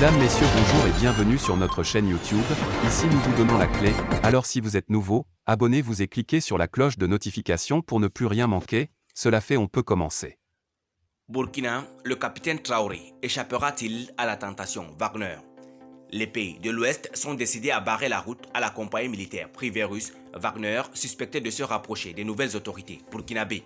Mesdames, Messieurs, bonjour et bienvenue sur notre chaîne YouTube. Ici nous vous donnons la clé, alors si vous êtes nouveau, abonnez-vous et cliquez sur la cloche de notification pour ne plus rien manquer. Cela fait, on peut commencer. Burkina, le capitaine Traoré échappera-t-il à la tentation Wagner? Les pays de l'Ouest sont décidés à barrer la route à la compagnie militaire privée russe Wagner, suspectée de se rapprocher des nouvelles autorités burkinabées.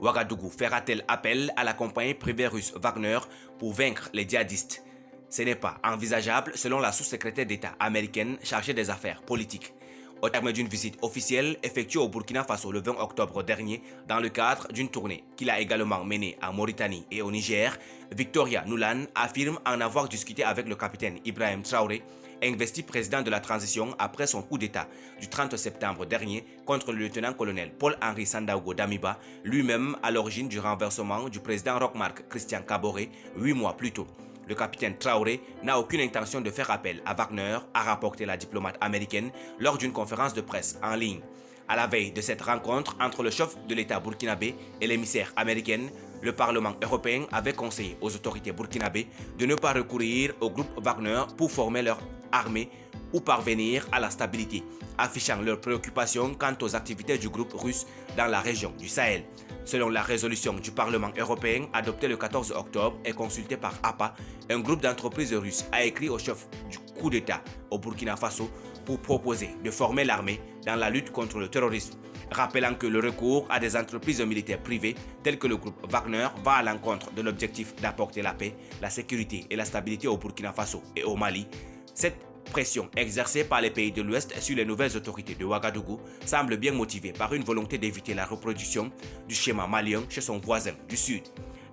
Ouagadougou fera-t-elle appel à la compagnie privée russe Wagner pour vaincre les djihadistes? Ce n'est pas envisageable selon la sous-secrétaire d'État américaine chargée des affaires politiques. Au terme d'une visite officielle effectuée au Burkina Faso le 20 octobre dernier dans le cadre d'une tournée qu'il a également menée en Mauritanie et au Niger, Victoria Nuland affirme en avoir discuté avec le capitaine Ibrahim Traoré, investi président de la transition après son coup d'État du 30 septembre dernier contre le lieutenant-colonel Paul-Henri Sandaogo Damiba, lui-même à l'origine du renversement du président Roch-Marc Christian Kaboré 8 mois plus tôt. Le capitaine Traoré n'a aucune intention de faire appel à Wagner, a rapporté la diplomate américaine lors d'une conférence de presse en ligne. À la veille de cette rencontre entre le chef de l'État burkinabé et l'émissaire américaine, le Parlement européen avait conseillé aux autorités burkinabées de ne pas recourir au groupe Wagner pour former leur armée ou parvenir à la stabilité, affichant leurs préoccupations quant aux activités du groupe russe dans la région du Sahel. Selon la résolution du Parlement européen adoptée le 14 octobre et consultée par APA, un groupe d'entreprises russes a écrit au chef du coup d'État au Burkina Faso pour proposer de former l'armée dans la lutte contre le terrorisme, rappelant que le recours à des entreprises militaires privées telles que le groupe Wagner va à l'encontre de l'objectif d'apporter la paix, la sécurité et la stabilité au Burkina Faso et au Mali. Cette pression exercée par les pays de l'Ouest sur les nouvelles autorités de Ouagadougou semble bien motivée par une volonté d'éviter la reproduction du schéma malien chez son voisin du Sud.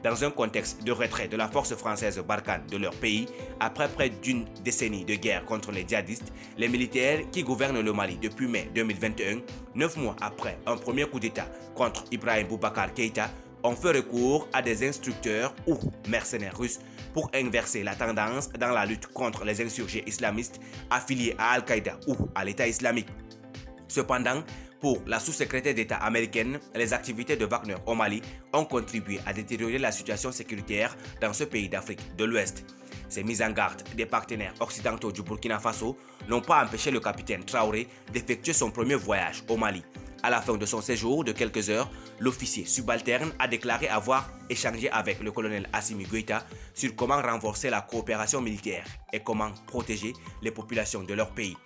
Dans un contexte de retrait de la force française Barkhane de leur pays, après près d'une décennie de guerre contre les djihadistes, les militaires qui gouvernent le Mali depuis mai 2021, 9 mois après un premier coup d'État contre Ibrahim Boubacar Keïta, ont fait recours à des instructeurs ou mercenaires russes pour inverser la tendance dans la lutte contre les insurgés islamistes affiliés à Al-Qaïda ou à l'État islamique. Cependant, pour la sous-secrétaire d'État américaine, les activités de Wagner au Mali ont contribué à détériorer la situation sécuritaire dans ce pays d'Afrique de l'Ouest. Ces mises en garde des partenaires occidentaux du Burkina Faso n'ont pas empêché le capitaine Traoré d'effectuer son premier voyage au Mali. À la fin de son séjour de quelques heures, l'officier subalterne a déclaré avoir échangé avec le colonel Assimi Goïta sur comment renforcer la coopération militaire et comment protéger les populations de leur pays.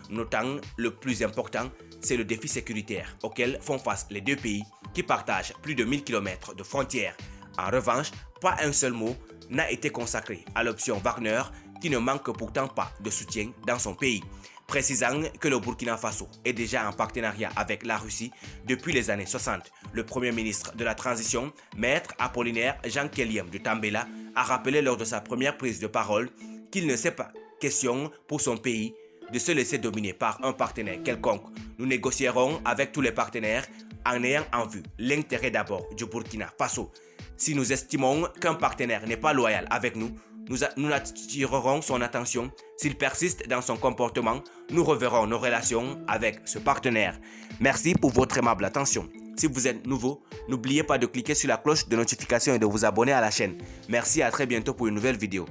Notant le plus important, c'est le défi sécuritaire auquel font face les deux pays qui partagent plus de 1000 km de frontières. En revanche, pas un seul mot n'a été consacré à l'option Wagner qui ne manque pourtant pas de soutien dans son pays, précisant que le Burkina Faso est déjà en partenariat avec la Russie depuis les années 60. Le premier ministre de la transition, maître Apollinaire Jean Keliem de Tambela, a rappelé lors de sa première prise de parole qu'il ne s'est pas question pour son pays de se laisser dominer par un partenaire quelconque. Nous négocierons avec tous les partenaires en ayant en vue l'intérêt d'abord du Burkina Faso. Si nous estimons qu'un partenaire n'est pas loyal avec nous, nous attirerons son attention. S'il persiste dans son comportement, nous reverrons nos relations avec ce partenaire. Merci pour votre aimable attention. Si vous êtes nouveau, n'oubliez pas de cliquer sur la cloche de notification et de vous abonner à la chaîne. Merci et à très bientôt pour une nouvelle vidéo.